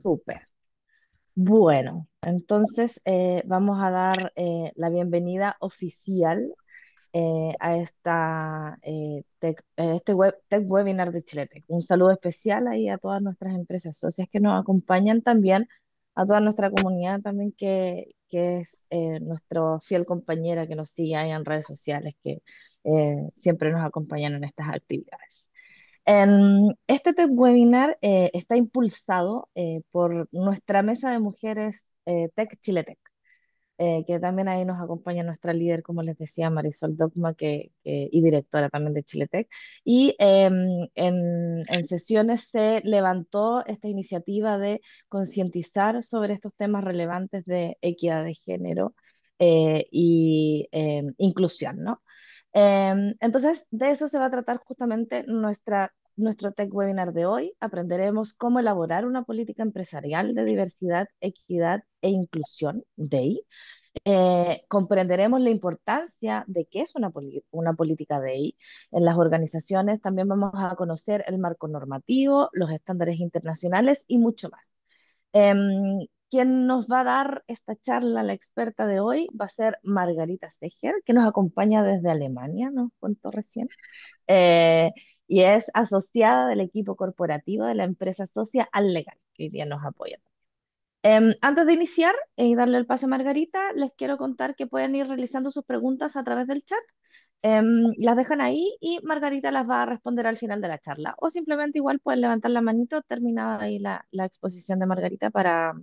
Súper. Bueno, entonces vamos a dar la bienvenida oficial a este Tech Webinar de Chiletec. Un saludo especial ahí a todas nuestras empresas socias que nos acompañan también, a toda nuestra comunidad también que es nuestra fiel compañera que nos sigue ahí en redes sociales, que siempre nos acompañan en estas actividades. Este Tech Webinar está impulsado por nuestra mesa de mujeres Tech Chiletec, que también ahí nos acompaña nuestra líder, como les decía, Marisol Dogma, y directora también de Chiletec. Y en sesiones se levantó esta iniciativa de concientizar sobre estos temas relevantes de equidad de género y inclusión, ¿no? Entonces, de eso se va a tratar justamente nuestro Tech Webinar de hoy. Aprenderemos cómo elaborar una política empresarial de diversidad, equidad e inclusión, DEI. Comprenderemos la importancia de qué es una política DEI en las organizaciones. También vamos a conocer el marco normativo, los estándares internacionales y mucho más. Quien nos va a dar esta charla, la experta de hoy, va a ser Margarita Seger, que nos acompaña desde Alemania, nos contó recién, eh, y es asociada del equipo corporativo de la empresa socia Al Legal, que hoy día nos apoya. Antes de iniciar y darle el pase a Margarita, les quiero contar que pueden ir realizando sus preguntas a través del chat. Las dejan ahí y Margarita las va a responder al final de la charla. O simplemente igual pueden levantar la manito terminada ahí la exposición de Margarita para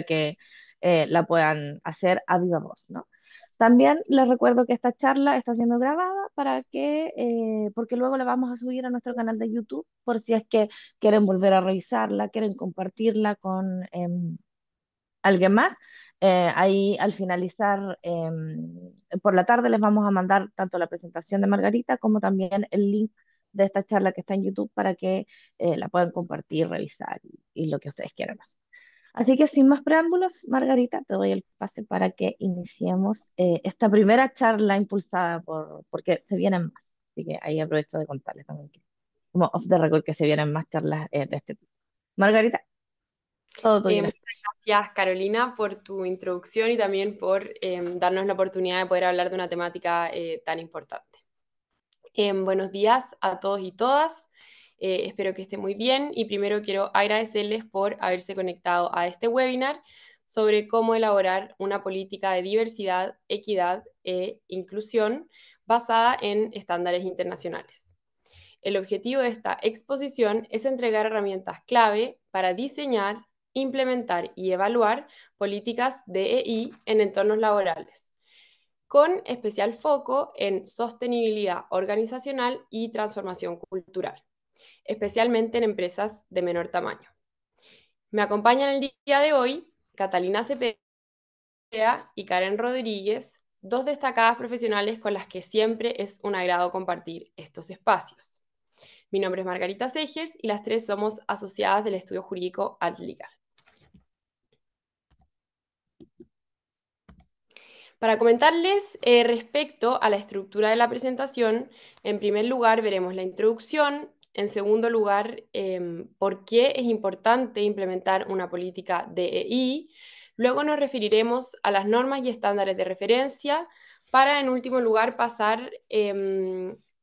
que la puedan hacer a viva voz, ¿no? También les recuerdo que esta charla está siendo grabada porque luego la vamos a subir a nuestro canal de YouTube por si es que quieren volver a revisarla, quieren compartirla con alguien más. Ahí al finalizar por la tarde les vamos a mandar tanto la presentación de Margarita como también el link de esta charla que está en YouTube para que la puedan compartir, revisar y lo que ustedes quieran más. Así que sin más preámbulos, Margarita, te doy el pase para que iniciemos esta primera charla impulsada porque se vienen más. Así que ahí aprovecho de contarles también como off the record, que se vienen más charlas de este tipo. Margarita, todo tuyo. Muchas gracias, Carolina, por tu introducción y también por darnos la oportunidad de poder hablar de una temática tan importante. Buenos días a todos y todas. Espero que estén muy bien y primero quiero agradecerles por haberse conectado a este webinar sobre cómo elaborar una política de diversidad, equidad e inclusión basada en estándares internacionales. El objetivo de esta exposición es entregar herramientas clave para diseñar, implementar y evaluar políticas DEI en entornos laborales, con especial foco en sostenibilidad organizacional y transformación cultural, especialmente en empresas de menor tamaño. Me acompañan el día de hoy Catalina Cepeda y Karen Rodríguez, dos destacadas profesionales con las que siempre es un agrado compartir estos espacios. Mi nombre es Margarita Segers y las tres somos asociadas del estudio jurídico Adlegal. Para comentarles respecto a la estructura de la presentación, en primer lugar veremos la introducción, en segundo lugar, por qué es importante implementar una política DEI, luego nos referiremos a las normas y estándares de referencia, para en último lugar pasar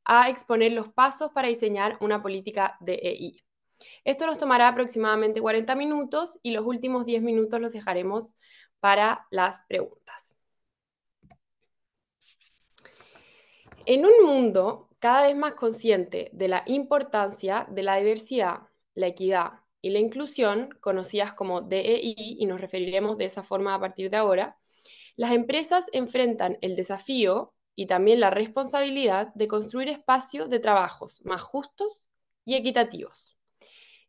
a exponer los pasos para diseñar una política DEI. Esto nos tomará aproximadamente 40 minutos y los últimos 10 minutos los dejaremos para las preguntas. En un mundo cada vez más consciente de la importancia de la diversidad, la equidad y la inclusión, conocidas como DEI, y nos referiremos de esa forma a partir de ahora, las empresas enfrentan el desafío y también la responsabilidad de construir espacios de trabajos más justos y equitativos.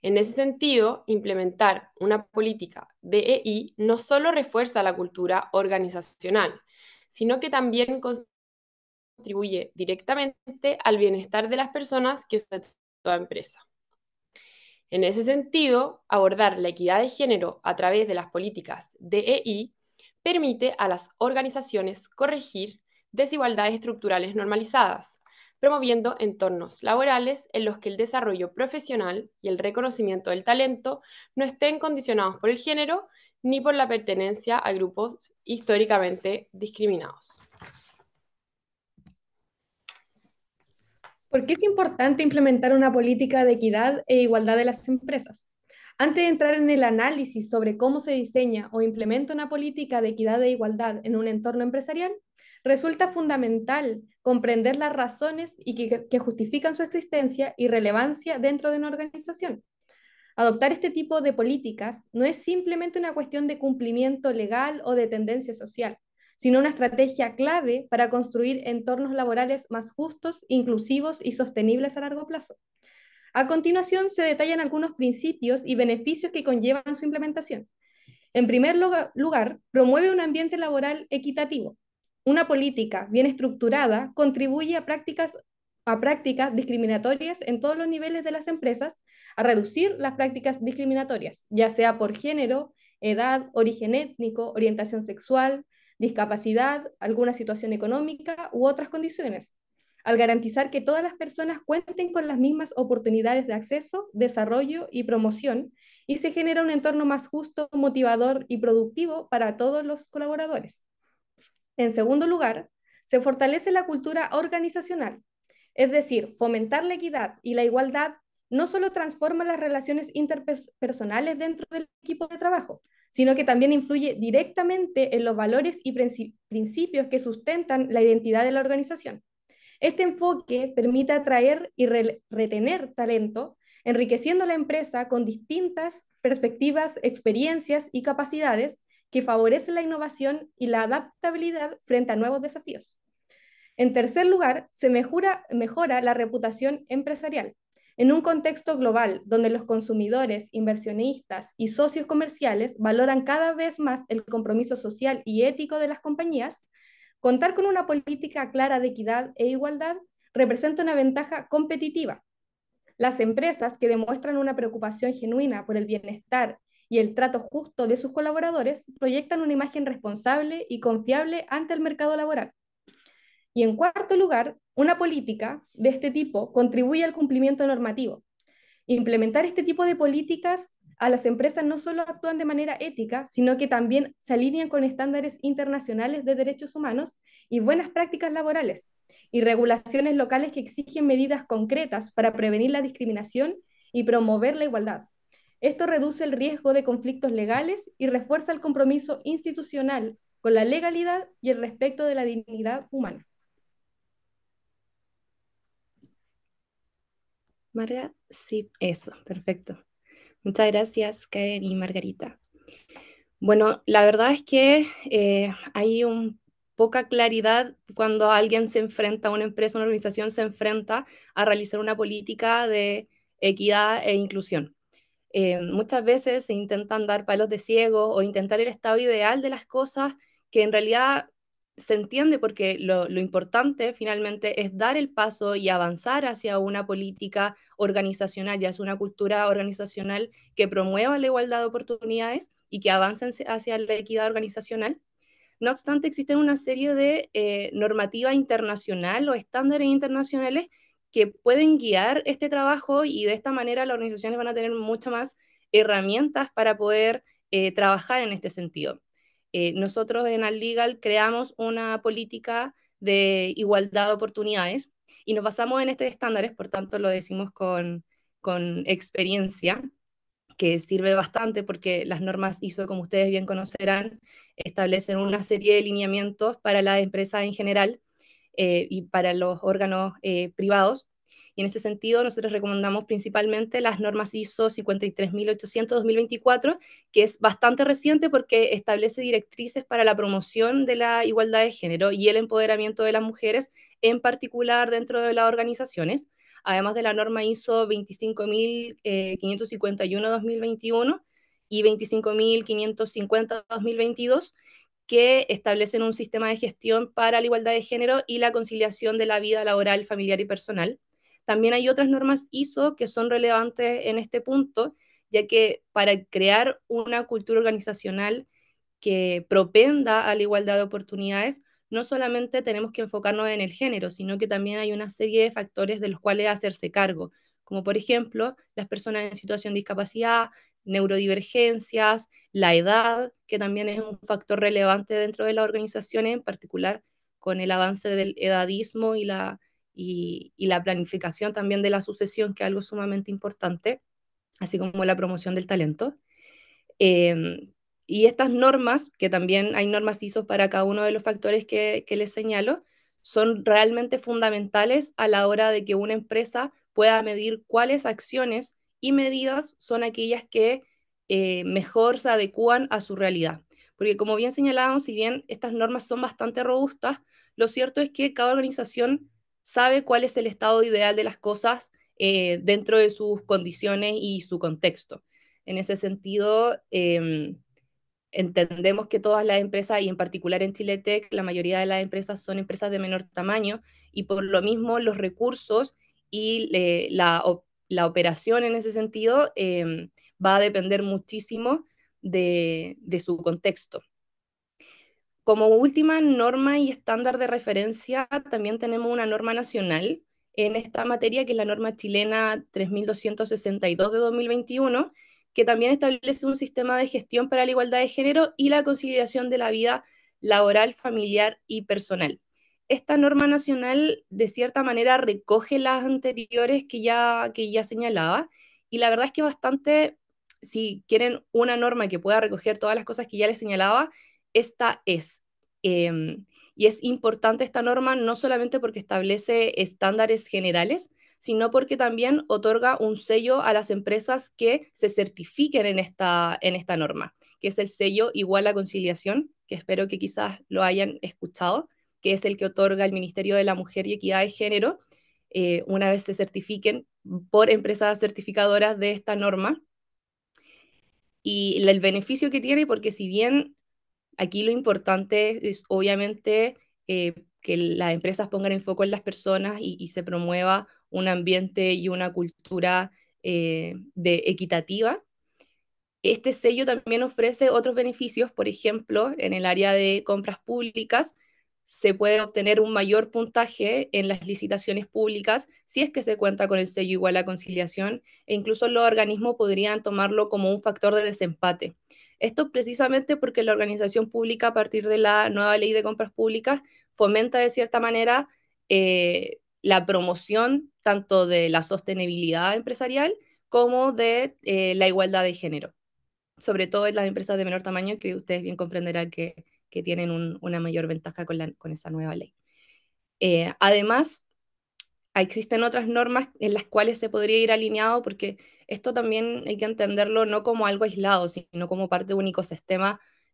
En ese sentido, implementar una política DEI no solo refuerza la cultura organizacional, sino que también contribuye directamente al bienestar de las personas que son de toda empresa. En ese sentido, abordar la equidad de género a través de las políticas DEI permite a las organizaciones corregir desigualdades estructurales normalizadas, promoviendo entornos laborales en los que el desarrollo profesional y el reconocimiento del talento no estén condicionados por el género ni por la pertenencia a grupos históricamente discriminados. ¿Por qué es importante implementar una política de equidad e igualdad de las empresas? Antes de entrar en el análisis sobre cómo se diseña o implementa una política de equidad e igualdad en un entorno empresarial, resulta fundamental comprender las razones que justifican su existencia y relevancia dentro de una organización. Adoptar este tipo de políticas no es simplemente una cuestión de cumplimiento legal o de tendencia social, sino una estrategia clave para construir entornos laborales más justos, inclusivos y sostenibles a largo plazo. A continuación, se detallan algunos principios y beneficios que conllevan su implementación. En primer lugar, promueve un ambiente laboral equitativo. Una política bien estructurada contribuye a prácticas discriminatorias en todos los niveles de las empresas, a reducir las prácticas discriminatorias, ya sea por género, edad, origen étnico, orientación sexual, discapacidad, alguna situación económica u otras condiciones, al garantizar que todas las personas cuenten con las mismas oportunidades de acceso, desarrollo y promoción, y se genera un entorno más justo, motivador y productivo para todos los colaboradores. En segundo lugar, se fortalece la cultura organizacional, es decir, fomentar la equidad y la igualdad no solo transforma las relaciones interpersonales dentro del equipo de trabajo, sino que también influye directamente en los valores y principios que sustentan la identidad de la organización. Este enfoque permite atraer y retener talento, enriqueciendo la empresa con distintas perspectivas, experiencias y capacidades que favorecen la innovación y la adaptabilidad frente a nuevos desafíos. En tercer lugar, se mejora la reputación empresarial. En un contexto global donde los consumidores, inversionistas y socios comerciales valoran cada vez más el compromiso social y ético de las compañías, contar con una política clara de equidad e igualdad representa una ventaja competitiva. Las empresas que demuestran una preocupación genuina por el bienestar y el trato justo de sus colaboradores proyectan una imagen responsable y confiable ante el mercado laboral. Y en cuarto lugar, una política de este tipo contribuye al cumplimiento normativo. Implementar este tipo de políticas a las empresas no solo actúan de manera ética, sino que también se alinean con estándares internacionales de derechos humanos y buenas prácticas laborales, y regulaciones locales que exigen medidas concretas para prevenir la discriminación y promover la igualdad. Esto reduce el riesgo de conflictos legales y refuerza el compromiso institucional con la legalidad y el respeto de la dignidad humana. Marga, sí, eso, perfecto. Muchas gracias, Karen y Margarita. Bueno, la verdad es que hay poca claridad cuando alguien se enfrenta, una empresa, una organización se enfrenta a realizar una política de equidad e inclusión. Muchas veces se intentan dar palos de ciego o intentar el estado ideal de las cosas que en realidad se entiende porque lo importante finalmente es dar el paso y avanzar hacia una política organizacional, ya es una cultura organizacional que promueva la igualdad de oportunidades y que avancen hacia la equidad organizacional. No obstante, existen una serie de normativa internacional o estándares internacionales que pueden guiar este trabajo y de esta manera las organizaciones van a tener muchas más herramientas para poder trabajar en este sentido. Nosotros en AdLegal creamos una política de igualdad de oportunidades y nos basamos en estos estándares, por tanto lo decimos con experiencia, que sirve bastante porque las normas ISO, como ustedes bien conocerán, establecen una serie de lineamientos para las empresas en general y para los órganos privados. Y en ese sentido, nosotros recomendamos principalmente las normas ISO 53800-2024, que es bastante reciente porque establece directrices para la promoción de la igualdad de género y el empoderamiento de las mujeres, en particular dentro de las organizaciones, además de la norma ISO 25551-2021 y 25550-2022, que establecen un sistema de gestión para la igualdad de género y la conciliación de la vida laboral, familiar y personal. También hay otras normas ISO que son relevantes en este punto, ya que para crear una cultura organizacional que propenda a la igualdad de oportunidades, no solamente tenemos que enfocarnos en el género, sino que también hay una serie de factores de los cuales hacerse cargo, como por ejemplo las personas en situación de discapacidad, neurodivergencias, la edad, que también es un factor relevante dentro de las organizaciones, en particular con el avance del edadismo y la planificación también de la sucesión, que es algo sumamente importante, así como la promoción del talento. Y estas normas, que también hay normas ISO para cada uno de los factores que les señalo, son realmente fundamentales a la hora de que una empresa pueda medir cuáles acciones y medidas son aquellas que mejor se adecúan a su realidad. Porque como bien señalábamos, si bien estas normas son bastante robustas, lo cierto es que cada organización sabe cuál es el estado ideal de las cosas dentro de sus condiciones y su contexto. En ese sentido, entendemos que todas las empresas, y en particular en Chiletec, la mayoría de las empresas son empresas de menor tamaño, y por lo mismo los recursos y la operación en ese sentido va a depender muchísimo de su contexto. Como última norma y estándar de referencia, también tenemos una norma nacional en esta materia, que es la norma chilena 3262 de 2021, que también establece un sistema de gestión para la igualdad de género y la conciliación de la vida laboral, familiar y personal. Esta norma nacional, de cierta manera, recoge las anteriores que ya señalaba, y la verdad es que bastante, si quieren una norma que pueda recoger todas las cosas que ya les señalaba, esta es. Y es importante esta norma no solamente porque establece estándares generales, sino porque también otorga un sello a las empresas que se certifiquen en esta norma, que es el sello Igual a Conciliación, que espero que quizás lo hayan escuchado, que es el que otorga el Ministerio de la Mujer y Equidad de Género, una vez se certifiquen por empresas certificadoras de esta norma. Y el beneficio que tiene, porque si bien aquí lo importante es obviamente que las empresas pongan el foco en las personas y se promueva un ambiente y una cultura equitativa. Este sello también ofrece otros beneficios, por ejemplo, en el área de compras públicas se puede obtener un mayor puntaje en las licitaciones públicas si es que se cuenta con el sello Igual a Conciliación, e incluso los organismos podrían tomarlo como un factor de desempate. Esto precisamente porque la organización pública, a partir de la nueva ley de compras públicas, fomenta de cierta manera la promoción tanto de la sostenibilidad empresarial como de la igualdad de género, sobre todo en las empresas de menor tamaño, que ustedes bien comprenderán que tienen una mayor ventaja con esa nueva ley. Además, existen otras normas en las cuales se podría ir alineado, porque esto también hay que entenderlo no como algo aislado, sino como parte de un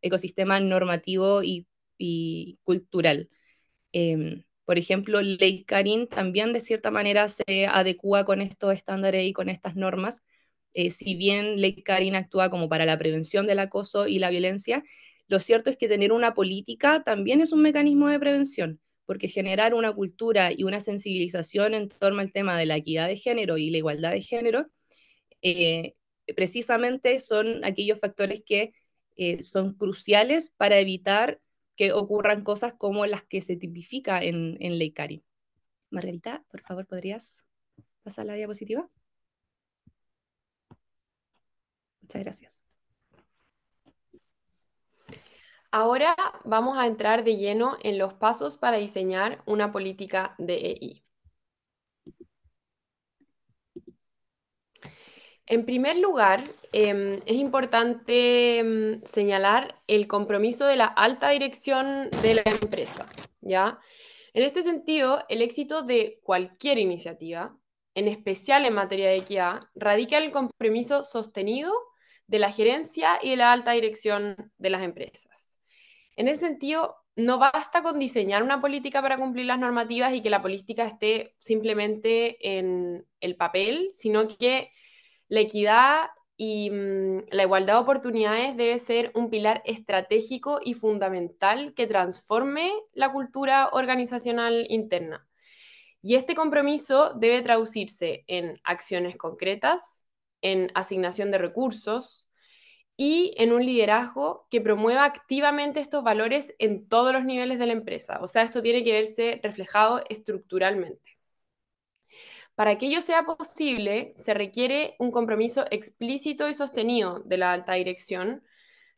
ecosistema normativo y cultural. Por ejemplo, Ley Karin también de cierta manera se adecúa con estos estándares y con estas normas. Si bien Ley Karin actúa como para la prevención del acoso y la violencia, lo cierto es que tener una política también es un mecanismo de prevención, porque generar una cultura y una sensibilización en torno al tema de la equidad de género y la igualdad de género, eh, precisamente son aquellos factores que son cruciales para evitar que ocurran cosas como las que se tipifica en Ley Karin. Margarita, por favor, ¿podrías pasar la diapositiva? Muchas gracias. Ahora vamos a entrar de lleno en los pasos para diseñar una política de EI. En primer lugar, es importante señalar el compromiso de la alta dirección de la empresa, ¿ya? En este sentido, el éxito de cualquier iniciativa, en especial en materia de equidad, radica en el compromiso sostenido de la gerencia y de la alta dirección de las empresas. En ese sentido, no basta con diseñar una política para cumplir las normativas y que la política esté simplemente en el papel, sino que la equidad y la igualdad de oportunidades debe ser un pilar estratégico y fundamental que transforme la cultura organizacional interna. Y este compromiso debe traducirse en acciones concretas, en asignación de recursos, y en un liderazgo que promueva activamente estos valores en todos los niveles de la empresa. O sea, esto tiene que verse reflejado estructuralmente. Para que ello sea posible, se requiere un compromiso explícito y sostenido de la alta dirección,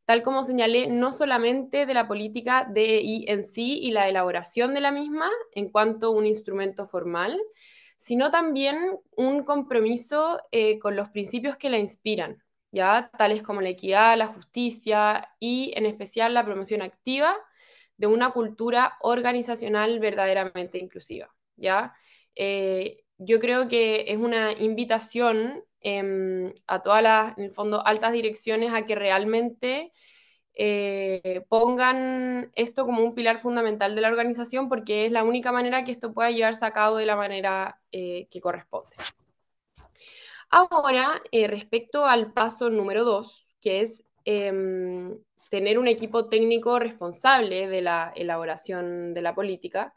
tal como señalé, no solamente de la política DEI en sí y la elaboración de la misma en cuanto a un instrumento formal, sino también un compromiso con los principios que la inspiran, ¿ya? Tales como la equidad, la justicia y en especial la promoción activa de una cultura organizacional verdaderamente inclusiva, ¿ya? Yo creo que es una invitación a todas las, en el fondo, altas direcciones a que realmente pongan esto como un pilar fundamental de la organización porque es la única manera que esto pueda llevarse a cabo de la manera que corresponde. Ahora, respecto al paso número 2, que es tener un equipo técnico responsable de la elaboración de la política,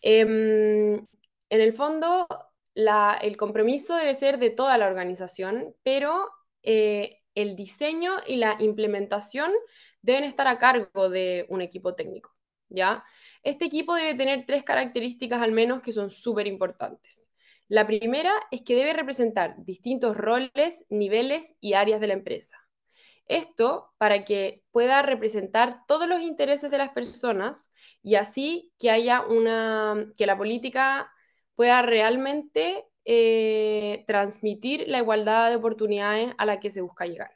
en el fondo, el compromiso debe ser de toda la organización, pero el diseño y la implementación deben estar a cargo de un equipo técnico, ¿ya? Este equipo debe tener 3 características al menos que son súper importantes. La primera es que debe representar distintos roles, niveles y áreas de la empresa. Esto para que pueda representar todos los intereses de las personas y así que haya que la política pueda realmente transmitir la igualdad de oportunidades a la que se busca llegar.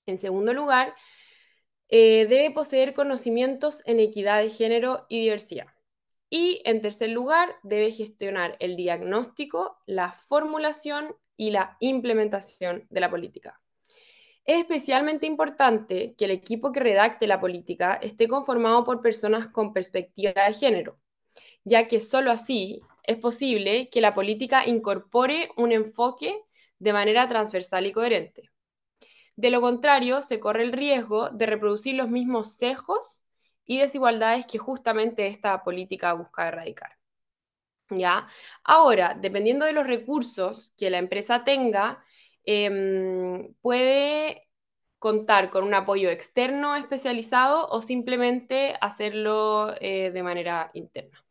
En segundo lugar, debe poseer conocimientos en equidad de género y diversidad. Y en tercer lugar, debe gestionar el diagnóstico, la formulación y la implementación de la política. Es especialmente importante que el equipo que redacte la política esté conformado por personas con perspectiva de género, ya que solo así es posible que la política incorpore un enfoque de manera transversal y coherente. De lo contrario, se corre el riesgo de reproducir los mismos sesgos y desigualdades que justamente esta política busca erradicar. ¿Ya? Ahora, dependiendo de los recursos que la empresa tenga, puede contar con un apoyo externo especializado o simplemente hacerlo de manera interna.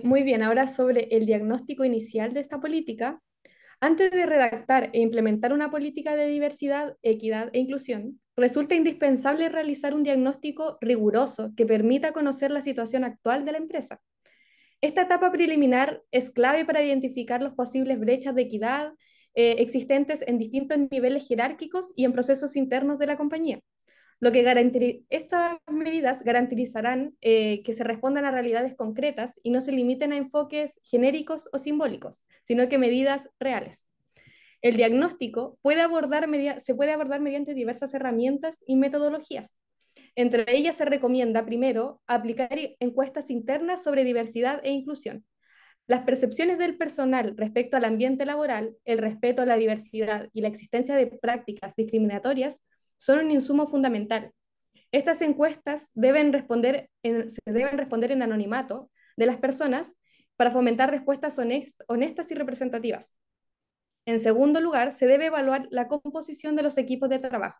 Muy bien, ahora sobre el diagnóstico inicial de esta política. Antes de redactar e implementar una política de diversidad, equidad e inclusión, resulta indispensable realizar un diagnóstico riguroso que permita conocer la situación actual de la empresa. Esta etapa preliminar es clave para identificar las posibles brechas de equidad existentes en distintos niveles jerárquicos y en procesos internos de la compañía. Estas medidas garantizarán que se respondan a realidades concretas y no se limiten a enfoques genéricos o simbólicos, sino que medidas reales. El diagnóstico se puede abordar mediante diversas herramientas y metodologías. Entre ellas se recomienda, primero, aplicar encuestas internas sobre diversidad e inclusión. Las percepciones del personal respecto al ambiente laboral, el respeto a la diversidad y la existencia de prácticas discriminatorias son un insumo fundamental. Estas encuestas se deben responder en anonimato de las personas para fomentar respuestas honestas y representativas. En segundo lugar, se debe evaluar la composición de los equipos de trabajo.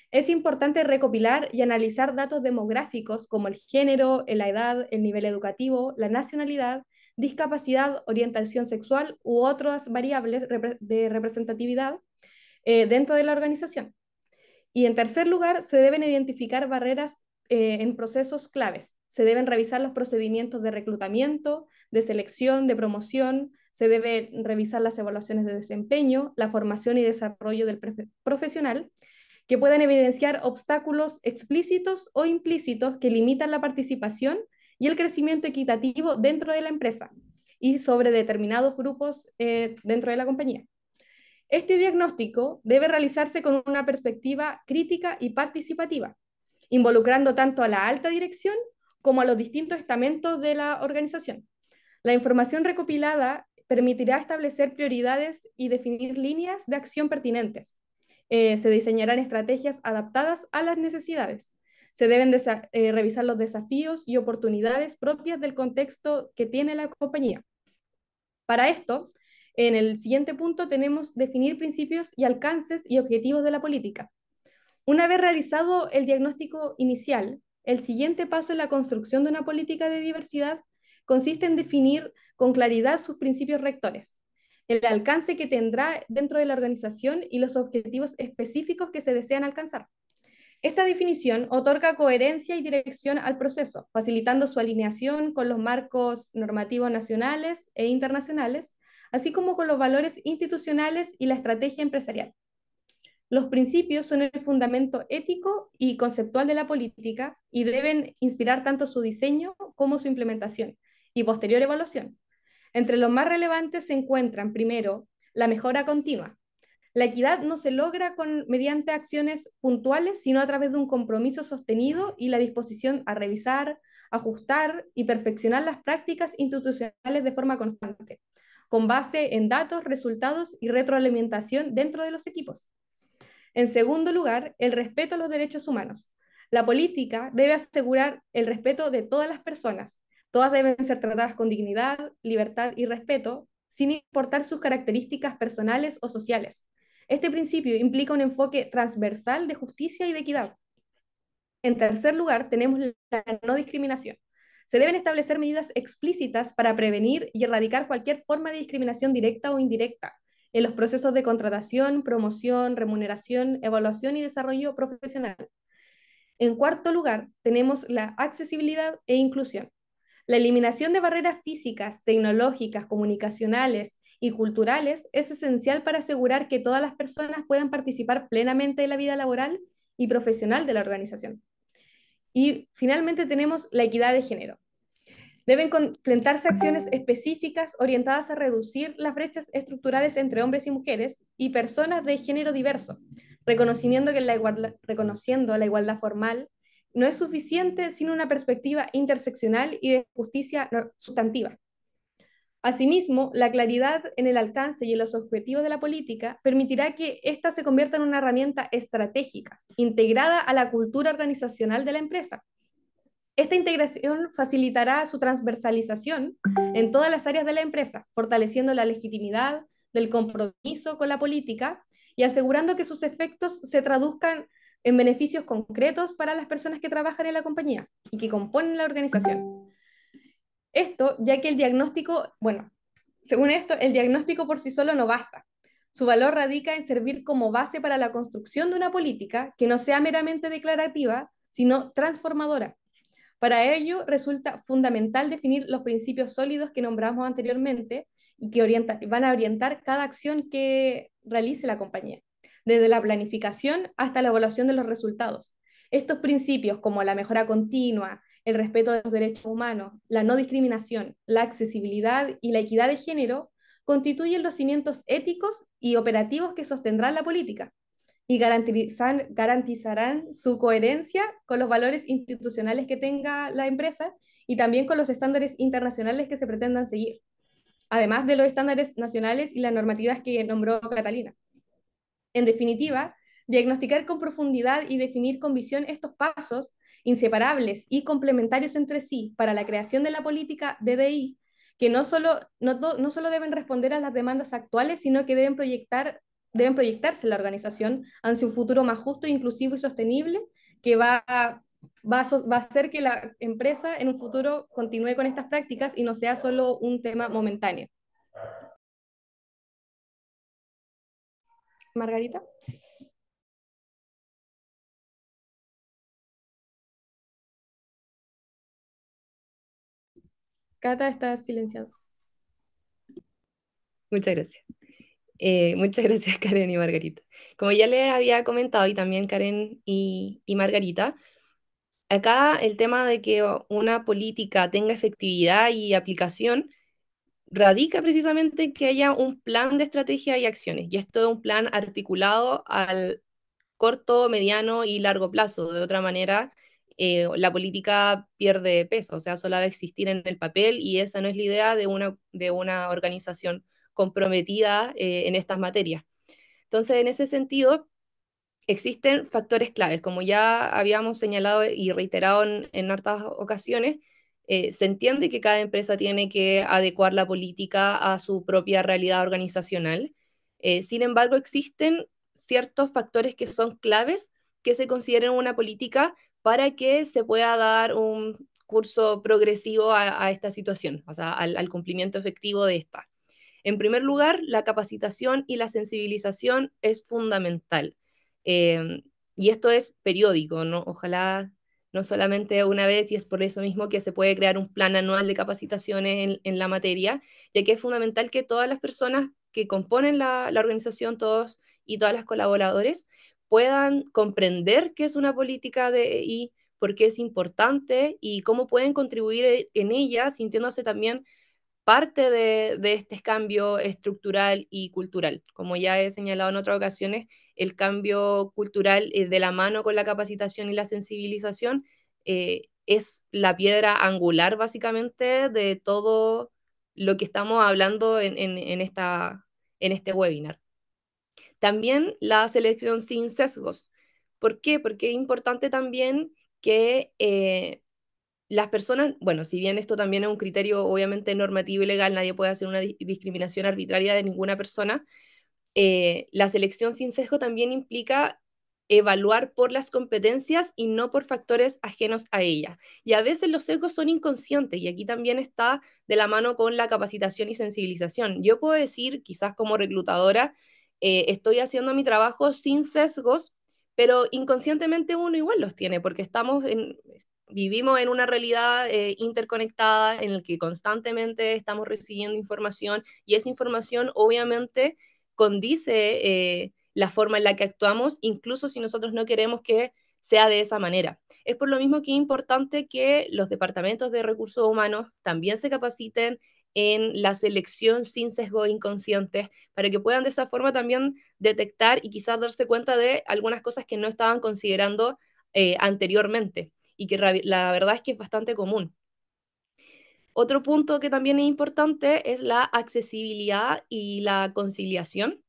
Es importante recopilar y analizar datos demográficos como el género, la edad, el nivel educativo, la nacionalidad, discapacidad, orientación sexual u otras variables de representatividad dentro de la organización. Y en tercer lugar, se deben identificar barreras en procesos claves. Se deben revisar los procedimientos de reclutamiento, de selección, de promoción, se deben revisar las evaluaciones de desempeño, la formación y desarrollo del profesional, que puedan evidenciar obstáculos explícitos o implícitos que limitan la participación y el crecimiento equitativo dentro de la empresa y sobre determinados grupos dentro de la compañía. Este diagnóstico debe realizarse con una perspectiva crítica y participativa, involucrando tanto a la alta dirección como a los distintos estamentos de la organización. La información recopilada permitirá establecer prioridades y definir líneas de acción pertinentes. Se diseñarán estrategias adaptadas a las necesidades. Se deben revisar los desafíos y oportunidades propias del contexto que tiene la compañía. Para esto, En el siguiente punto tenemos definir principios y alcances y objetivos de la política. Una vez realizado el diagnóstico inicial, el siguiente paso en la construcción de una política de diversidad consiste en definir con claridad sus principios rectores, el alcance que tendrá dentro de la organización y los objetivos específicos que se desean alcanzar. Esta definición otorga coherencia y dirección al proceso, facilitando su alineación con los marcos normativos nacionales e internacionales, así como con los valores institucionales y la estrategia empresarial. Los principios son el fundamento ético y conceptual de la política y deben inspirar tanto su diseño como su implementación y posterior evaluación. Entre los más relevantes se encuentran, primero, la mejora continua. La equidad no se logra mediante acciones puntuales, sino a través de un compromiso sostenido y la disposición a revisar, ajustar y perfeccionar las prácticas institucionales de forma constante, con base en datos, resultados y retroalimentación dentro de los equipos. En segundo lugar, el respeto a los derechos humanos. La política debe asegurar el respeto de todas las personas. Todas deben ser tratadas con dignidad, libertad y respeto, sin importar sus características personales o sociales. Este principio implica un enfoque transversal de justicia y de equidad. En tercer lugar, tenemos la no discriminación. Se deben establecer medidas explícitas para prevenir y erradicar cualquier forma de discriminación directa o indirecta en los procesos de contratación, promoción, remuneración, evaluación y desarrollo profesional. En cuarto lugar, tenemos la accesibilidad e inclusión. La eliminación de barreras físicas, tecnológicas, comunicacionales y culturales es esencial para asegurar que todas las personas puedan participar plenamente de la vida laboral y profesional de la organización. Y finalmente tenemos la equidad de género. Deben completarse acciones específicas orientadas a reducir las brechas estructurales entre hombres y mujeres y personas de género diverso, reconociendo la igualdad formal no es suficiente sin una perspectiva interseccional y de justicia sustantiva. Asimismo, la claridad en el alcance y en los objetivos de la política permitirá que ésta se convierta en una herramienta estratégica, integrada a la cultura organizacional de la empresa. Esta integración facilitará su transversalización en todas las áreas de la empresa, fortaleciendo la legitimidad del compromiso con la política y asegurando que sus efectos se traduzcan en beneficios concretos para las personas que trabajan en la compañía y que componen la organización. Esto, ya que el diagnóstico, según esto, el diagnóstico por sí solo no basta. Su valor radica en servir como base para la construcción de una política que no sea meramente declarativa, sino transformadora. Para ello, resulta fundamental definir los principios sólidos que nombramos anteriormente y que van a orientar cada acción que realice la compañía, desde la planificación hasta la evaluación de los resultados. Estos principios, como la mejora continua, el respeto de los derechos humanos, la no discriminación, la accesibilidad y la equidad de género, constituyen los cimientos éticos y operativos que sostendrán la política y garantizarán su coherencia con los valores institucionales que tenga la empresa y también con los estándares internacionales que se pretendan seguir, además de los estándares nacionales y las normativas que nombró Catalina. En definitiva, diagnosticar con profundidad y definir con visión estos pasos inseparables y complementarios entre sí para la creación de la política DDI, que no solo deben responder a las demandas actuales, sino que deben proyectarse en la organización hacia un futuro más justo, inclusivo y sostenible, que va a hacer que la empresa en un futuro continúe con estas prácticas y no sea solo un tema momentáneo. Margarita. Cata está silenciado. Muchas gracias. Muchas gracias, Karen y Margarita. Como ya les había comentado, y también Karen y Margarita, acá el tema de que una política tenga efectividad y aplicación radica precisamente en que haya un plan de estrategia y acciones, y esto es un plan articulado al corto, mediano y largo plazo. De otra manera, la política pierde peso, o sea, solo va a existir en el papel y esa no es la idea de una organización comprometida en estas materias. Entonces, en ese sentido, existen factores claves, como ya habíamos señalado y reiterado en hartas ocasiones, Se entiende que cada empresa tiene que adecuar la política a su propia realidad organizacional. Sin embargo, existen ciertos factores que son claves que se consideren una política para que se pueda dar un curso progresivo a esta situación, o sea, al cumplimiento efectivo de esta. En primer lugar, la capacitación y la sensibilización es fundamental. Eh, y esto es periódico, ¿no? Ojalá no solamente una vez, y es por eso mismo que se puede crear un plan anual de capacitaciones en la materia, ya que es fundamental que todas las personas que componen la organización, todos y todas las colaboradores, puedan comprender qué es una política de EI, por qué es importante y cómo pueden contribuir en ella, sintiéndose también parte de este cambio estructural y cultural. Como ya he señalado en otras ocasiones, el cambio cultural de la mano con la capacitación y la sensibilización es la piedra angular básicamente de todo lo que estamos hablando en este webinar. También la selección sin sesgos. ¿Por qué? Porque es importante también que las personas, bueno, si bien esto también es un criterio obviamente normativo y legal, nadie puede hacer una discriminación arbitraria de ninguna persona, la selección sin sesgo también implica evaluar por las competencias y no por factores ajenos a ella. Y a veces los sesgos son inconscientes y aquí también está de la mano con la capacitación y sensibilización. Yo puedo decir, quizás como reclutadora, estoy haciendo mi trabajo sin sesgos, pero inconscientemente uno igual los tiene porque vivimos en una realidad interconectada en la que constantemente estamos recibiendo información y esa información obviamente condice la forma en la que actuamos, incluso si nosotros no queremos que sea de esa manera. Es por lo mismo que es importante que los departamentos de recursos humanos también se capaciten en la selección sin sesgos inconscientes para que puedan de esa forma también detectar y quizás darse cuenta de algunas cosas que no estaban considerando anteriormente y que la verdad es que es bastante común. Otro punto que también es importante es la accesibilidad y la conciliación.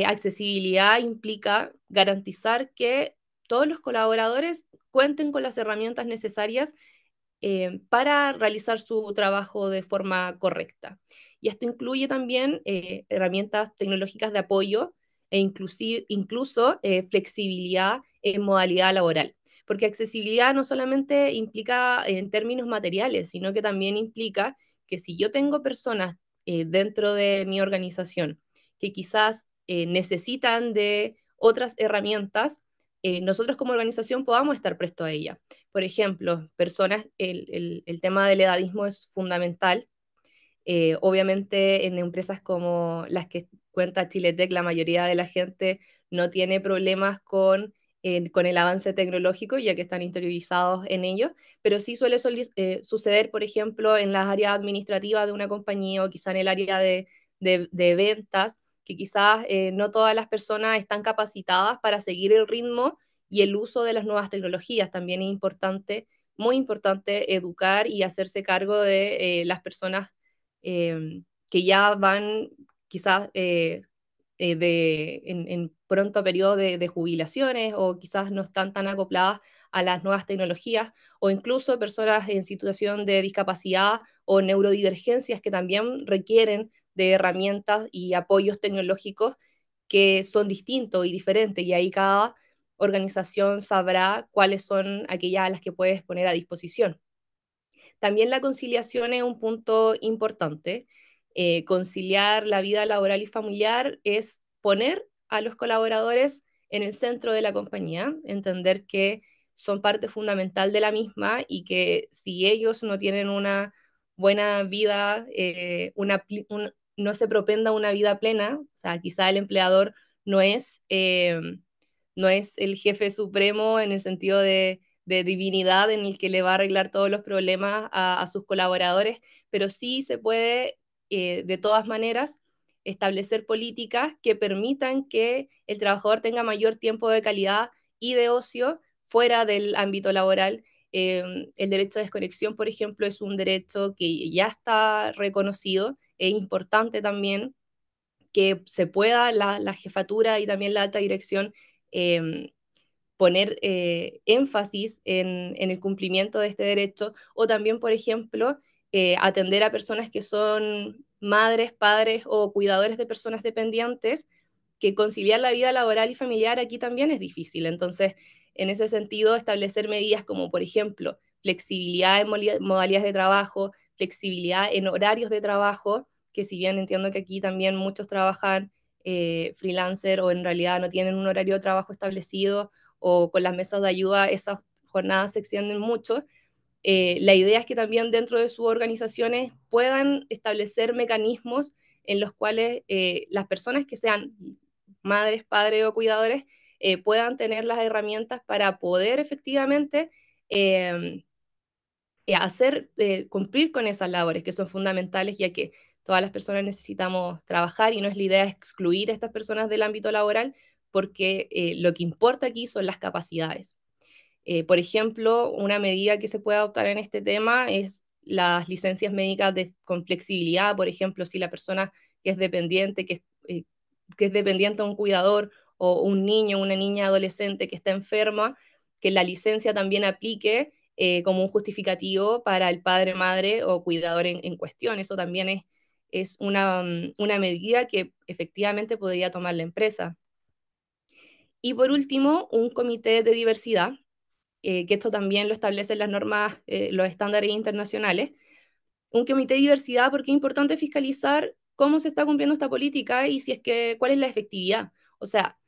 Accesibilidad implica garantizar que todos los colaboradores cuenten con las herramientas necesarias para realizar su trabajo de forma correcta. Y esto incluye también herramientas tecnológicas de apoyo e incluso flexibilidad en modalidad laboral. Porque accesibilidad no solamente implica en términos materiales, sino que también implica que si yo tengo personas dentro de mi organización que quizás necesitan de otras herramientas, nosotros como organización podamos estar prestos a ella. Por ejemplo, personas, el tema del edadismo es fundamental. Obviamente en empresas como las que cuenta Chiletec, la mayoría de la gente no tiene problemas con el avance tecnológico, ya que están interiorizados en ello, pero sí suele suceder, por ejemplo, en las áreas administrativas de una compañía o quizá en el área de ventas, que quizás no todas las personas están capacitadas para seguir el ritmo y el uso de las nuevas tecnologías. También es importante, muy importante, educar y hacerse cargo de las personas que ya van quizás en pronto periodo de jubilaciones o quizás no están tan acopladas a las nuevas tecnologías o incluso personas en situación de discapacidad o neurodivergencias que también requieren de herramientas y apoyos tecnológicos que son distintos y diferentes y ahí cada organización sabrá cuáles son aquellas a las que puedes poner a disposición. También la conciliación es un punto importante. Conciliar la vida laboral y familiar es poner a los colaboradores en el centro de la compañía, entender que son parte fundamental de la misma y que si ellos no tienen una buena vida, no se propenda una vida plena, o sea, quizá el empleador no es, no es el jefe supremo en el sentido de divinidad en el que le va a arreglar todos los problemas a sus colaboradores, pero sí se puede, de todas maneras, establecer políticas que permitan que el trabajador tenga mayor tiempo de calidad y de ocio fuera del ámbito laboral. El derecho a desconexión, por ejemplo, es un derecho que ya está reconocido. Es importante también que se pueda la jefatura y también la alta dirección poner énfasis en el cumplimiento de este derecho, o también, por ejemplo, atender a personas que son madres, padres o cuidadores de personas dependientes, que conciliar la vida laboral y familiar aquí también es difícil. Entonces, en ese sentido, establecer medidas como, por ejemplo, flexibilidad en modalidades de trabajo, flexibilidad en horarios de trabajo, que si bien entiendo que aquí también muchos trabajan freelancer o en realidad no tienen un horario de trabajo establecido, o con las mesas de ayuda esas jornadas se extienden mucho. La idea es que también dentro de sus organizaciones puedan establecer mecanismos en los cuales las personas que sean madres, padres o cuidadores puedan tener las herramientas para poder efectivamente eh, cumplir con esas labores que son fundamentales, ya que todas las personas necesitamos trabajar y no es la idea excluir a estas personas del ámbito laboral, porque lo que importa aquí son las capacidades. Por ejemplo, una medida que se puede adoptar en este tema es las licencias médicas con flexibilidad. Por ejemplo, si la persona que es dependiente, que es dependiente de un cuidador, o un niño, una niña adolescente que está enferma, que la licencia también aplique como un justificativo para el padre, madre o cuidador en cuestión. Eso también es una medida que efectivamente podría tomar la empresa. Y por último, un comité de diversidad, que esto también lo establecen las normas, los estándares internacionales. Un comité de diversidad, porque es importante fiscalizar cómo se está cumpliendo esta política y si es que, cuál es la efectividad. O sea,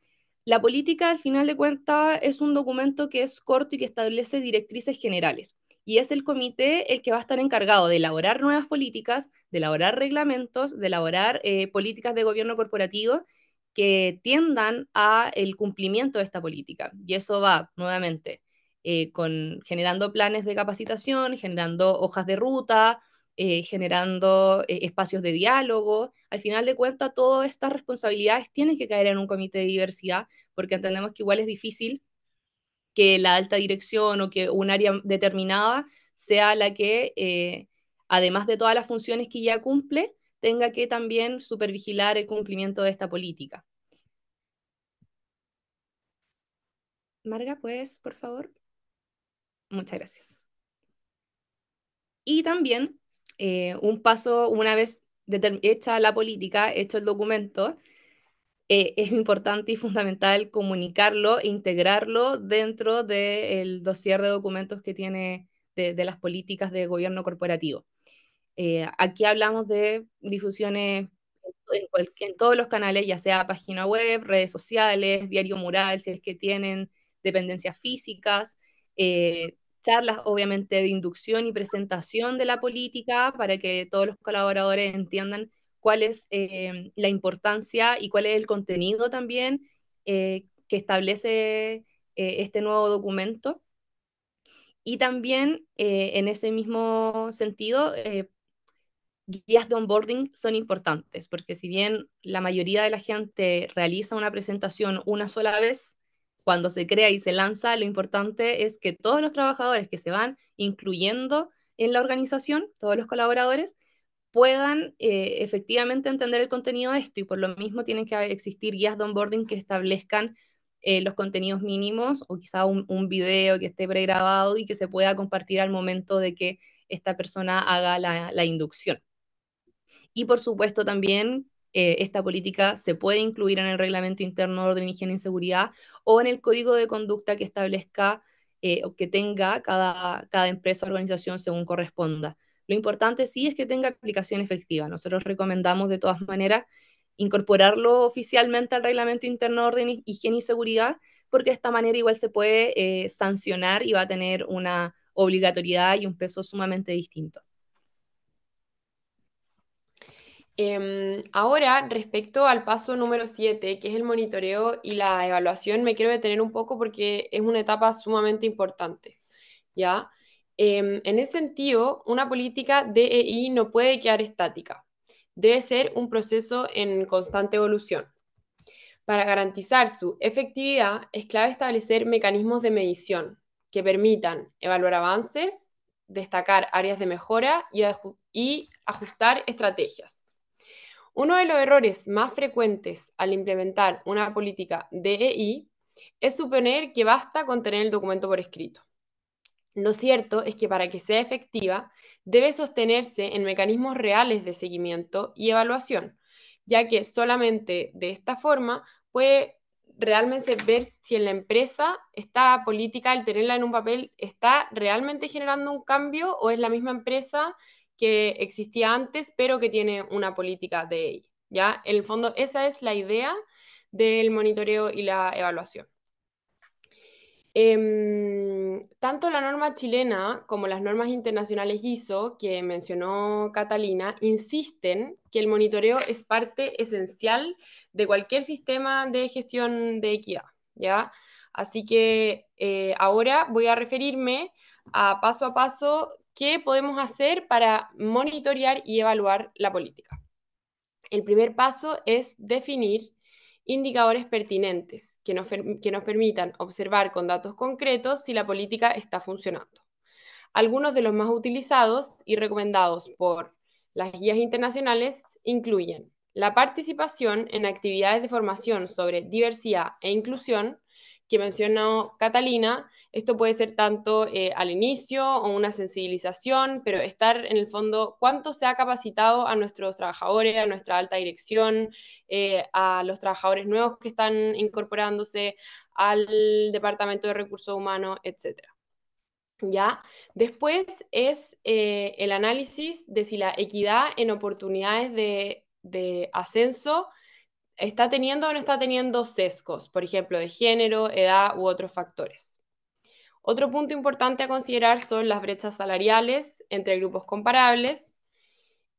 la política, al final de cuentas, es un documento que es corto y que establece directrices generales. Y es el comité el que va a estar encargado de elaborar nuevas políticas, de elaborar reglamentos, de elaborar políticas de gobierno corporativo que tiendan a el cumplimiento de esta política. Y eso va, nuevamente, generando planes de capacitación, generando hojas de ruta, generando espacios de diálogo. Al final de cuentas, todas estas responsabilidades tienen que caer en un comité de diversidad, porque entendemos que igual es difícil que la alta dirección o que un área determinada sea la que, además de todas las funciones que ya cumple, tenga que también supervigilar el cumplimiento de esta política. Marga, ¿puedes, por favor? Muchas gracias. Y también, un paso, una vez hecha la política, hecho el documento, es importante y fundamental comunicarlo e integrarlo dentro del dossier de documentos que tiene de las políticas de gobierno corporativo. Aquí hablamos de difusiones en todos los canales, ya sea página web, redes sociales, diario mural, si es que tienen dependencias físicas, charlas obviamente de inducción y presentación de la política para que todos los colaboradores entiendan cuál es la importancia y cuál es el contenido también que establece este nuevo documento. Y también en ese mismo sentido, guías de onboarding son importantes, porque si bien la mayoría de la gente realiza una presentación una sola vez, cuando se crea y se lanza, lo importante es que todos los trabajadores que se van incluyendo en la organización, todos los colaboradores, puedan efectivamente entender el contenido de esto, y por lo mismo tienen que existir guías de onboarding que establezcan los contenidos mínimos, o quizá un video que esté pregrabado y que se pueda compartir al momento de que esta persona haga la inducción. Y por supuesto también esta política se puede incluir en el reglamento interno de orden, higiene y seguridad, o en el código de conducta que establezca o que tenga cada empresa o organización según corresponda. Lo importante sí es que tenga aplicación efectiva. Nosotros recomendamos de todas maneras incorporarlo oficialmente al reglamento interno de orden, higiene y seguridad, porque de esta manera igual se puede sancionar y va a tener una obligatoriedad y un peso sumamente distinto. Ahora, respecto al paso número 7, que es el monitoreo y la evaluación, me quiero detener un poco porque es una etapa sumamente importante, ¿ya? En ese sentido, una política DEI no puede quedar estática. Debe ser un proceso en constante evolución. Para garantizar su efectividad, es clave establecer mecanismos de medición que permitan evaluar avances, destacar áreas de mejora y ajustar estrategias. Uno de los errores más frecuentes al implementar una política DEI es suponer que basta con tener el documento por escrito. Lo cierto es que para que sea efectiva, debe sostenerse en mecanismos reales de seguimiento y evaluación, ya que solamente de esta forma puede realmente ver si en la empresa esta política, al tenerla en un papel, está realmente generando un cambio o es la misma empresa que existía antes, pero que tiene una política de ella. ¿Ya? En el fondo, esa es la idea del monitoreo y la evaluación. Tanto la norma chilena como las normas internacionales ISO que mencionó Catalina insisten que el monitoreo es parte esencial de cualquier sistema de gestión de equidad, ¿ya? Así que ahora voy a referirme a paso qué podemos hacer para monitorear y evaluar la política. El primer paso es definir indicadores pertinentes que nos permitan observar con datos concretos si la política está funcionando. Algunos de los más utilizados y recomendados por las guías internacionales incluyen la participación en actividades de formación sobre diversidad e inclusión, que mencionó Catalina. Esto puede ser tanto al inicio o una sensibilización, pero estar en el fondo, cuánto se ha capacitado a nuestros trabajadores, a nuestra alta dirección, a los trabajadores nuevos que están incorporándose al Departamento de Recursos Humanos, etc. ¿Ya? Después es el análisis de si la equidad en oportunidades de ascenso está teniendo o no está teniendo sesgos, por ejemplo, de género, edad u otros factores. Otro punto importante a considerar son las brechas salariales entre grupos comparables,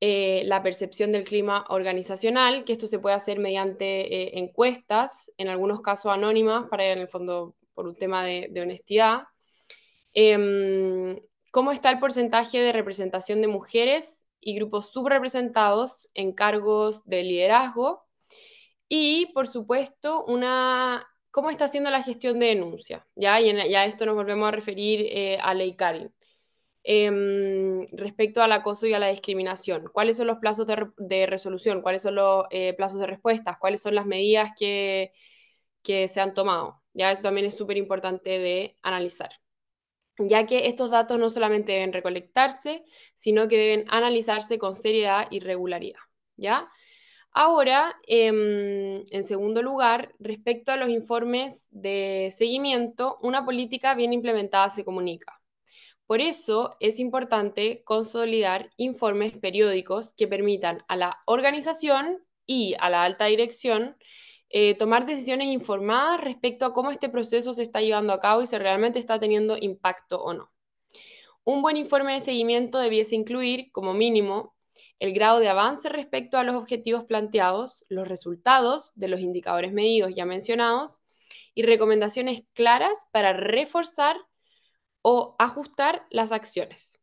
la percepción del clima organizacional, que esto se puede hacer mediante encuestas, en algunos casos anónimas, para en el fondo por un tema de honestidad. Cómo está el porcentaje de representación de mujeres y grupos subrepresentados en cargos de liderazgo. Y, por supuesto, cómo está haciendo la gestión de denuncia, ¿ya? Y ya esto nos volvemos a referir a Ley Karin. Respecto al acoso y a la discriminación, ¿cuáles son los plazos de resolución? ¿Cuáles son los plazos de respuestas? ¿Cuáles son las medidas que se han tomado? Ya eso también es súper importante de analizar, ya que estos datos no solamente deben recolectarse, sino que deben analizarse con seriedad y regularidad, ¿ya? Ahora, en segundo lugar, respecto a los informes de seguimiento, una política bien implementada se comunica. Por eso es importante consolidar informes periódicos que permitan a la organización y a la alta dirección tomar decisiones informadas respecto a cómo este proceso se está llevando a cabo y si realmente está teniendo impacto o no. Un buen informe de seguimiento debiese incluir, como mínimo, el grado de avance respecto a los objetivos planteados, los resultados de los indicadores medidos ya mencionados y recomendaciones claras para reforzar o ajustar las acciones.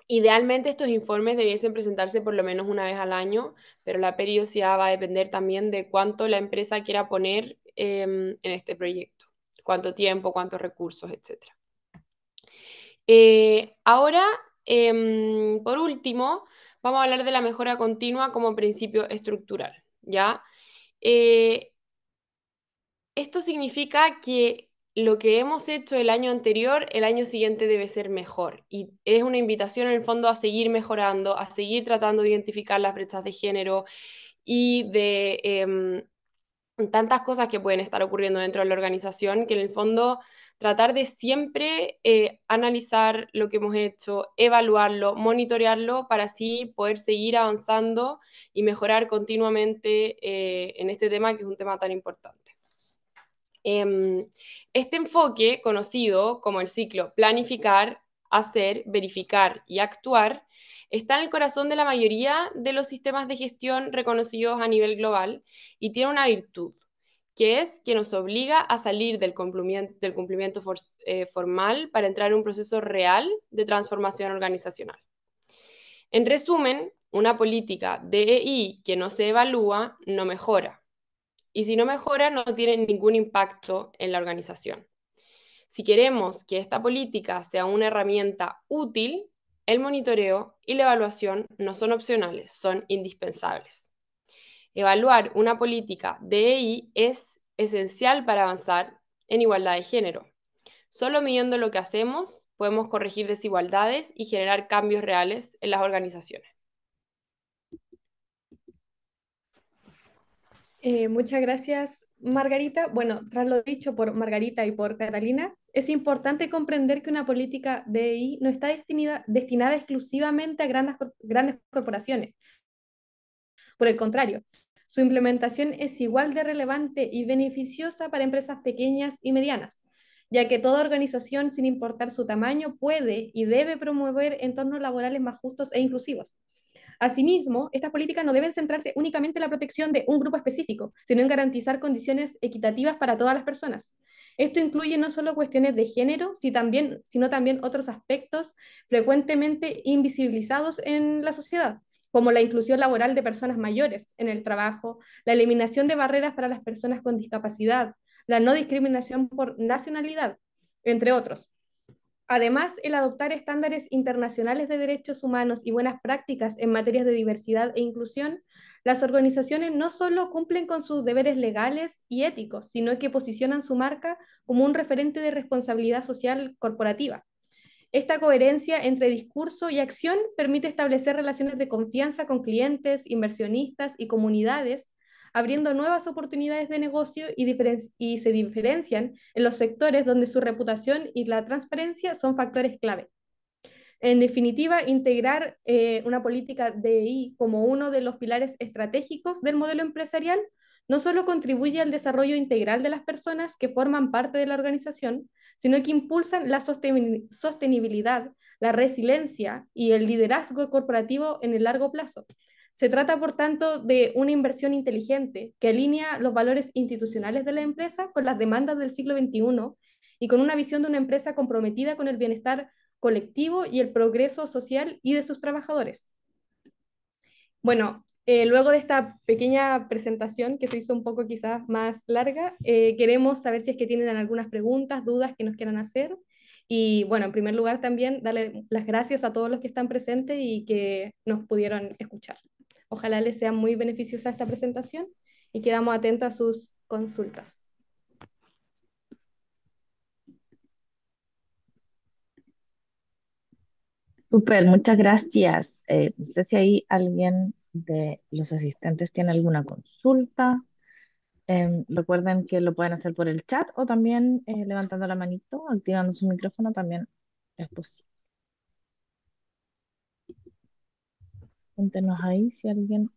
Idealmente estos informes debiesen presentarse por lo menos una vez al año, pero la periodicidad va a depender también de cuánto la empresa quiera poner en este proyecto, cuánto tiempo, cuántos recursos, etc. Ahora, por último, vamos a hablar de la mejora continua como principio estructural, ¿ya? Esto significa que lo que hemos hecho el año anterior, el año siguiente debe ser mejor. Y es una invitación en el fondo a seguir mejorando, a seguir tratando de identificar las brechas de género y de tantas cosas que pueden estar ocurriendo dentro de la organización, que en el fondo tratar de siempre analizar lo que hemos hecho, evaluarlo, monitorearlo, para así poder seguir avanzando y mejorar continuamente en este tema, que es un tema tan importante. Este enfoque, conocido como el ciclo planificar, hacer, verificar y actuar, está en el corazón de la mayoría de los sistemas de gestión reconocidos a nivel global y tiene una virtud, que es que nos obliga a salir del cumplimiento formal para entrar en un proceso real de transformación organizacional. En resumen, una política DEI que no se evalúa no mejora. Y si no mejora, no tiene ningún impacto en la organización. Si queremos que esta política sea una herramienta útil, el monitoreo y la evaluación no son opcionales, son indispensables. Evaluar una política DEI es esencial para avanzar en igualdad de género. Solo midiendo lo que hacemos podemos corregir desigualdades y generar cambios reales en las organizaciones. Muchas gracias, Margarita. Bueno, tras lo dicho por Margarita y por Catalina, es importante comprender que una política de DEI no está destinada exclusivamente a grandes corporaciones. Por el contrario, su implementación es igual de relevante y beneficiosa para empresas pequeñas y medianas, ya que toda organización, sin importar su tamaño, puede y debe promover entornos laborales más justos e inclusivos. Asimismo, estas políticas no deben centrarse únicamente en la protección de un grupo específico, sino en garantizar condiciones equitativas para todas las personas. Esto incluye no solo cuestiones de género, sino también otros aspectos frecuentemente invisibilizados en la sociedad, como la inclusión laboral de personas mayores en el trabajo, la eliminación de barreras para las personas con discapacidad, la no discriminación por nacionalidad, entre otros. Además, el adoptar estándares internacionales de derechos humanos y buenas prácticas en materias de diversidad e inclusión, las organizaciones no solo cumplen con sus deberes legales y éticos, sino que posicionan su marca como un referente de responsabilidad social corporativa. Esta coherencia entre discurso y acción permite establecer relaciones de confianza con clientes, inversionistas y comunidades, abriendo nuevas oportunidades de negocio y se diferencian en los sectores donde su reputación y la transparencia son factores clave. En definitiva, integrar una política DEI como uno de los pilares estratégicos del modelo empresarial no solo contribuye al desarrollo integral de las personas que forman parte de la organización, sino que impulsan la sostenibilidad, la resiliencia y el liderazgo corporativo en el largo plazo. Se trata, por tanto, de una inversión inteligente que alinea los valores institucionales de la empresa con las demandas del siglo XXI y con una visión de una empresa comprometida con el bienestar colectivo y el progreso social y de sus trabajadores. Bueno, luego de esta pequeña presentación que se hizo un poco quizás más larga, queremos saber si es que tienen algunas preguntas, dudas que nos quieran hacer. Y bueno, en primer lugar también darle las gracias a todos los que están presentes y que nos pudieron escuchar. Ojalá les sea muy beneficiosa esta presentación y quedamos atentos a sus consultas. Súper, muchas gracias. No sé si ahí alguien de los asistentes tiene alguna consulta. Recuerden que lo pueden hacer por el chat o también levantando la manito, activando su micrófono también es posible. Cuéntenos ahí si alguien...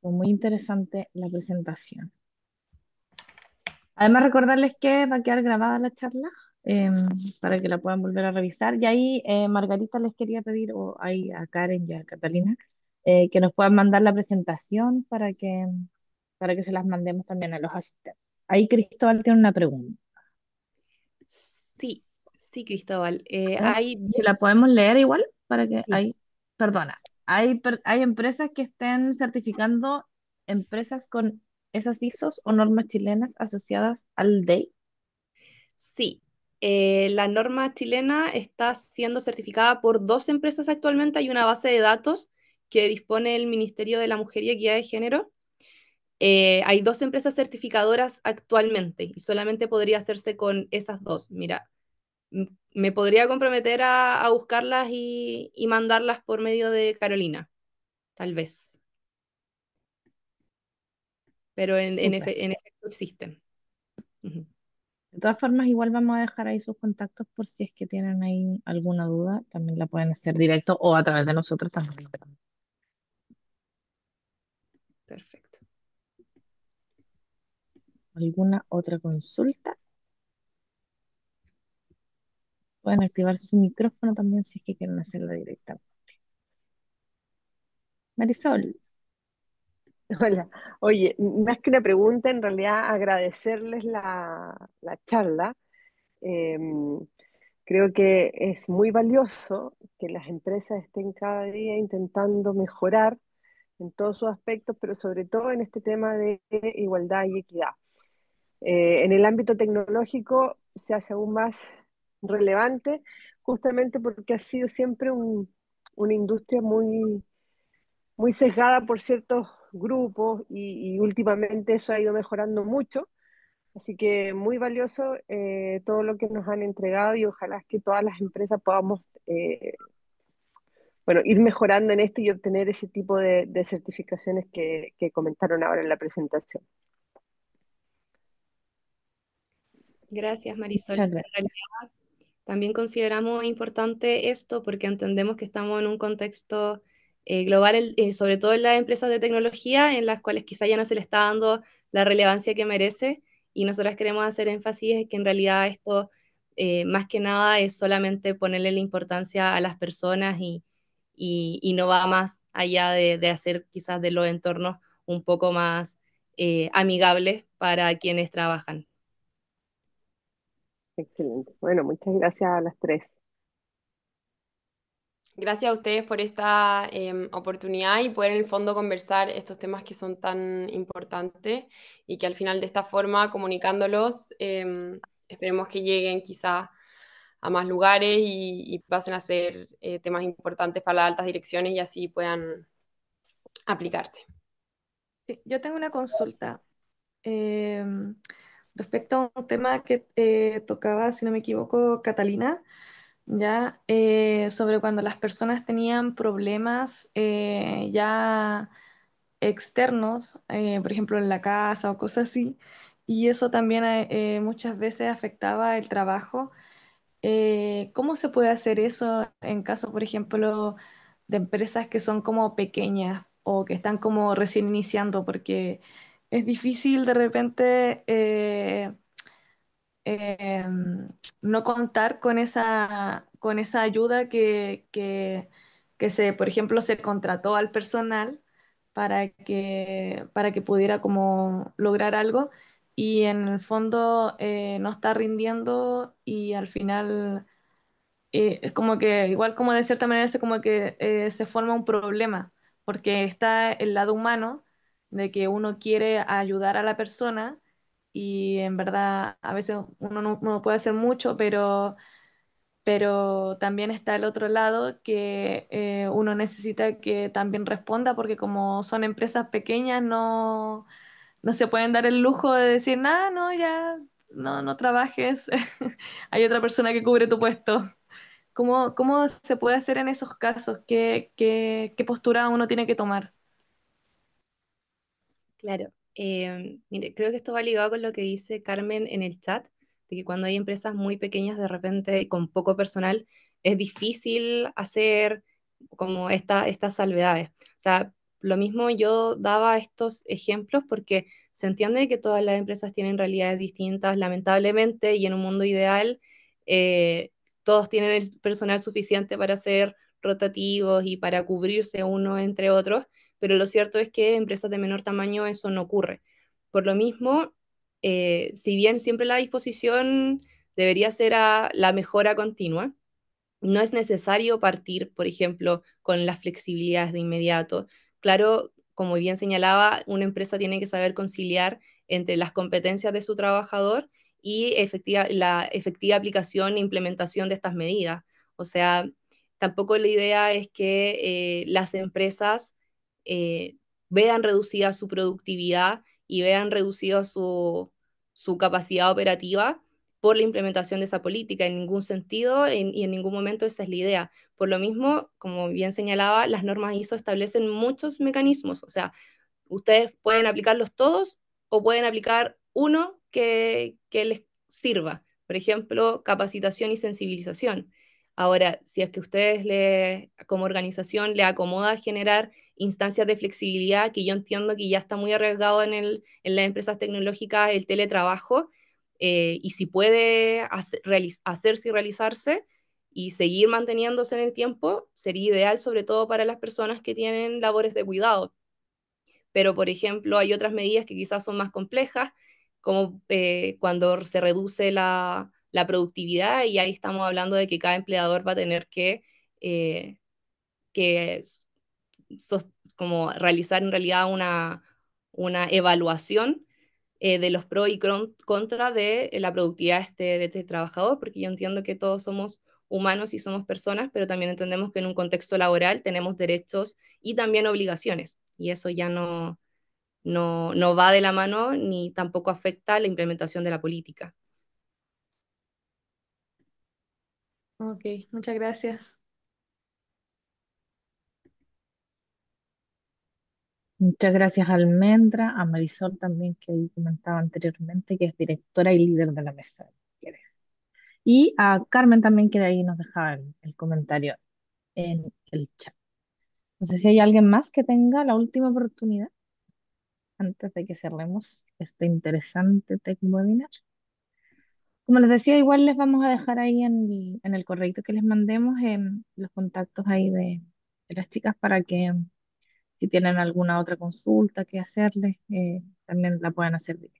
Fue muy interesante la presentación. Además, recordarles que va a quedar grabada la charla em, para que la puedan volver a revisar. Y ahí, Margarita, les quería pedir, o ahí a Karen y a Catalina, que nos puedan mandar la presentación para que se las mandemos también a los asistentes. Ahí Cristóbal tiene una pregunta. Sí, sí, Cristóbal. ¿Eh? Si la podemos leer igual, para que Sí. hay, perdona, hay empresas que estén certificando empresas con esas ISOs o normas chilenas asociadas al DEI. Sí, la norma chilena está siendo certificada por dos empresas actualmente. Hay una base de datos que dispone el Ministerio de la Mujer y Equidad de Género. Hay dos empresas certificadoras actualmente y solamente podría hacerse con esas dos. Mira, me podría comprometer a buscarlas y mandarlas por medio de Carolina, tal vez. Pero Súper. en efecto existen. Ujú. De todas formas, igual vamos a dejar ahí sus contactos por si es que tienen ahí alguna duda. También la pueden hacer directo o a través de nosotros también. Perfecto. ¿Alguna otra consulta? Pueden activar su micrófono también si es que quieren hacerla directamente. Marisol. Hola, oye, más que una pregunta, en realidad agradecerles la charla. Em, Creo que es muy valioso que las empresas estén cada día intentando mejorar en todos sus aspectos, pero sobre todo en este tema de igualdad y equidad. En el ámbito tecnológico se hace aún más relevante, justamente porque ha sido siempre una industria muy sesgada por ciertos grupos y últimamente eso ha ido mejorando mucho, Así que muy valioso todo lo que nos han entregado y ojalá que todas las empresas podamos bueno, ir mejorando en esto y obtener ese tipo de certificaciones que comentaron ahora en la presentación. Gracias, Marisol. Muchas En gracias. realidad, también consideramos importante esto porque entendemos que estamos en un contexto global, sobre todo en las empresas de tecnología, en las cuales quizá ya no se le está dando la relevancia que merece, y nosotras queremos hacer énfasis en que en realidad esto, más que nada, es solamente ponerle la importancia a las personas y no va más allá de hacer quizás de los entornos un poco más amigables para quienes trabajan. Excelente. Bueno, muchas gracias a las tres. Gracias a ustedes por esta oportunidad y poder en el fondo conversar estos temas que son tan importantes y que al final de esta forma, comunicándolos, esperemos que lleguen quizás a más lugares y pasen a ser temas importantes para las altas direcciones y así puedan aplicarse. Sí, yo tengo una consulta em, respecto a un tema que tocaba, si no me equivoco, Catalina, ya sobre cuando las personas tenían problemas ya externos, por ejemplo en la casa o cosas así, y eso también muchas veces afectaba el trabajo. ¿Cómo se puede hacer eso en caso, por ejemplo, de empresas que son como pequeñas o que están como recién iniciando? Porque es difícil de repente eh, no contar con esa ayuda que se, por ejemplo, se contrató al personal para que pudiera como lograr algo y en el fondo no está rindiendo y al final es como que, igual como de cierta manera, como que se forma un problema, porque está el lado humano de que uno quiere ayudar a la persona y en verdad a veces uno no puede hacer mucho, pero también está el otro lado que uno necesita que también responda, porque como son empresas pequeñas, no se pueden dar el lujo de decir, nada, no, ya, no trabajes, hay otra persona que cubre tu puesto. ¿Cómo se puede hacer en esos casos? ¿Qué postura uno tiene que tomar? Claro, mire, creo que esto va ligado con lo que dice Carmen en el chat, de que cuando hay empresas muy pequeñas, de repente, con poco personal, es difícil hacer como estas salvedades. O sea, lo mismo yo daba estos ejemplos porque se entiende que todas las empresas tienen realidades distintas, lamentablemente, y en un mundo ideal, todos tienen el personal suficiente para ser rotativos y para cubrirse uno entre otros, pero lo cierto es que en empresas de menor tamaño eso no ocurre. Por lo mismo, si bien siempre la disposición debería ser a la mejora continua, no es necesario partir, por ejemplo, con las flexibilidades de inmediato. Claro, como bien señalaba, una empresa tiene que saber conciliar entre las competencias de su trabajador y la efectiva aplicación e implementación de estas medidas. O sea, tampoco la idea es que las empresas eh, vean reducida su productividad y vean reducida su capacidad operativa por la implementación de esa política en ningún sentido y en ningún momento esa es la idea. Por lo mismo, como bien señalaba, las normas ISO establecen muchos mecanismos, o sea, ustedes pueden aplicarlos todos o pueden aplicar uno que les sirva. Por ejemplo, capacitación y sensibilización. Ahora, si es que ustedes como organización le acomoda generar instancias de flexibilidad, que yo entiendo que ya está muy arriesgado en las empresas tecnológicas el teletrabajo, y si puede hacerse y realizarse y seguir manteniéndose en el tiempo, sería ideal sobre todo para las personas que tienen labores de cuidado. Pero, por ejemplo, hay otras medidas que quizás son más complejas, como cuando se reduce la productividad y ahí estamos hablando de que cada empleador va a tener eh, que como realizar en realidad una evaluación de los pros y contras de la productividad de este trabajador, porque yo entiendo que todos somos humanos y somos personas, pero también entendemos que en un contexto laboral tenemos derechos y también obligaciones, y eso ya no va de la mano ni tampoco afecta la implementación de la política. Ok, muchas gracias. Muchas gracias a Almendra, a Marisol también, que ahí comentaba anteriormente, que es directora y líder de la mesa de mujeres. Y a Carmen también, que de ahí nos dejaba el comentario en el chat. No sé si hay alguien más que tenga la última oportunidad antes de que cerremos este interesante Tech Webinar. Como les decía, igual les vamos a dejar ahí en el correito que les mandemos los contactos ahí de las chicas para que si tienen alguna otra consulta que hacerles, también la puedan hacer directa.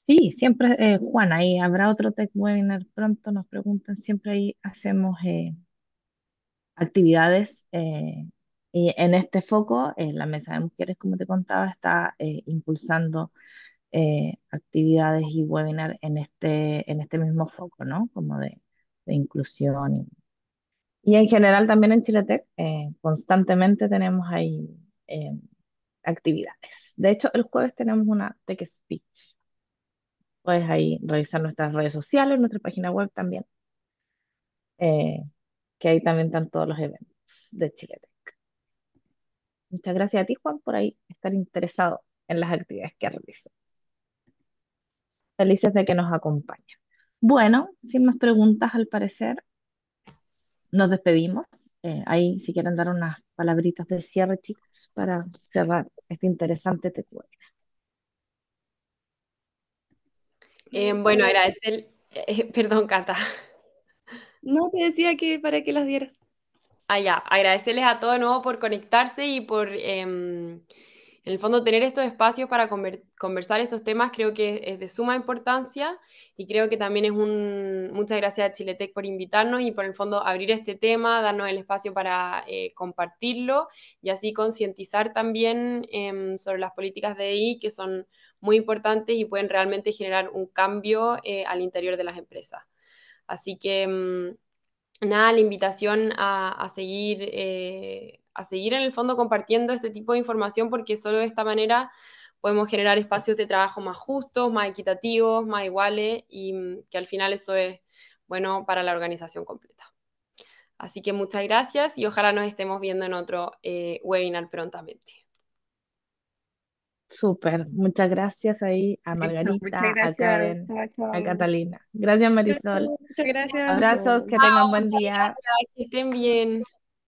Sí, siempre, Juan, ahí habrá otro Tech Webinar pronto, nos preguntan, siempre ahí hacemos actividades y en este foco, la Mesa de Mujeres, como te contaba, está impulsando actividades y webinar en este mismo foco, ¿no? Como de inclusión. Y en general también en Chiletec constantemente tenemos ahí eh, actividades. De hecho, el jueves tenemos una Tech Speech. Puedes ahí revisar nuestras redes sociales, nuestra página web también, eh, que ahí también están todos los eventos de Chiletec. Muchas gracias a ti, Juan, por ahí estar interesado en las actividades que realizamos. Felices de que nos acompañen. Bueno, sin más preguntas, al parecer, nos despedimos. Ahí, si quieren dar unas palabritas de cierre, chicos, para cerrar este interesante TQL. Bueno, agradecer, perdón, Cata. No, te decía que para que las dieras. Ya, agradecerles a todos de nuevo por conectarse y por, en el fondo, tener estos espacios para conversar estos temas. Creo que es de suma importancia y creo que también es muchas gracias a Chiletec por invitarnos y por el fondo abrir este tema, darnos el espacio para compartirlo y así concientizar también sobre las políticas de I que son muy importantes y pueden realmente generar un cambio al interior de las empresas. Así que nada, la invitación a seguir en el fondo compartiendo este tipo de información porque solo de esta manera podemos generar espacios de trabajo más justos, más equitativos, más iguales y que al final eso es bueno para la organización completa. Así que muchas gracias y ojalá nos estemos viendo en otro webinar prontamente. Súper, muchas gracias ahí a Listo, muchas Margarita, a gracias. Karen, Chao, a chao. Catalina. Gracias, Marisol. Muchas gracias. Abrazos, que tengan buen Muchas día. gracias, que estén bien.